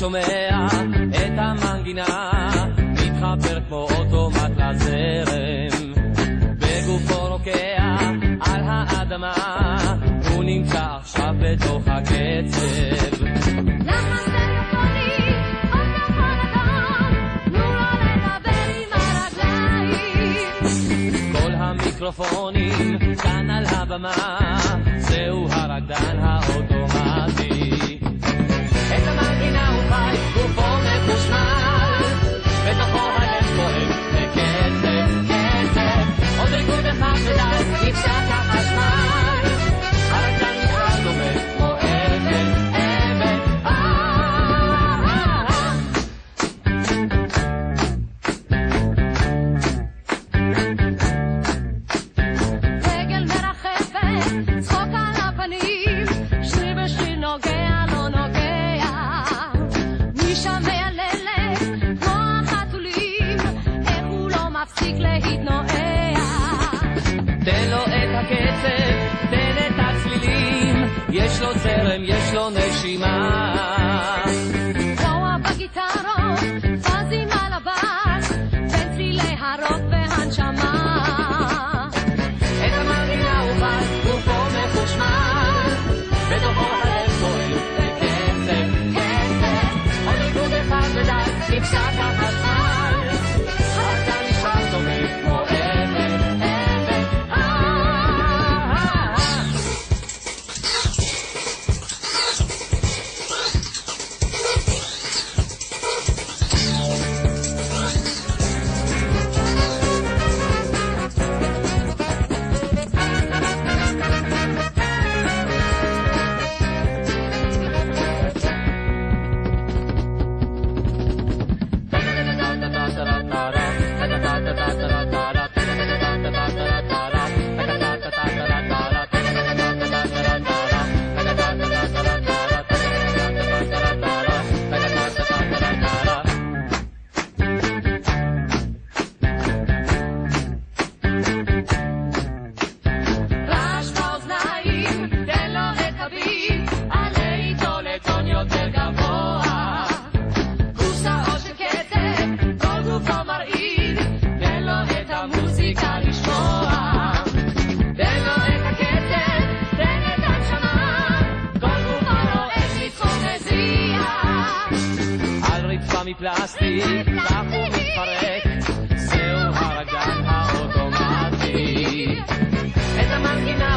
שומע את המנגינה מתחבר כמו אוטומט לזרם בגופו רוקע על האדמה הוא נמצא עכשיו בתוך הקצב למה סטריאופוני עוד נכון אדם תנו לו לדבר עם הרגליים כל המיקרופונים כאן על הבמה זהו הרקדן האוטומטי את המנגינה הוא חי גופו מחושמל בתוכו הלב פועל בקצב קצב עוד ריקוד אחד ודל נפסק החשמל הרקדן נשאר דומה כמו אבן אבן רגל מרחפת צחוק על הפנים שריר בשריר נוגע לא נוגע משם מייללת כמו החתולים איך הוא לא מפסיק להתנועע תן לו את הקצב, תן את הצלילים יש לו זרם, יש לו נשימה גבוה בגיטרות פזים על הבאס בין צלילי הרוק והנשמה את המנגינה הוא חי, גופו מחושמל בתוכו הלב פועל בקצב קצב עוד ריקוד אחד ודל נפסק החשמל הרקדן נשאר דומה כמו אבן אבן רעש באוזניים, תן לו את הביט, עלה איתו לטון יותר גבוה. כורסאות של קצב, כל גופו מרעיד, תן לו את המוזיקה לשמוע. תן לו את הקצב, תן את הנשמה, כל גופו רועש לצחוק מזיע. על רצפה מפלסטיק, כך הוא מתפרק, זהו הרקדן האוטומטי. את המנגינה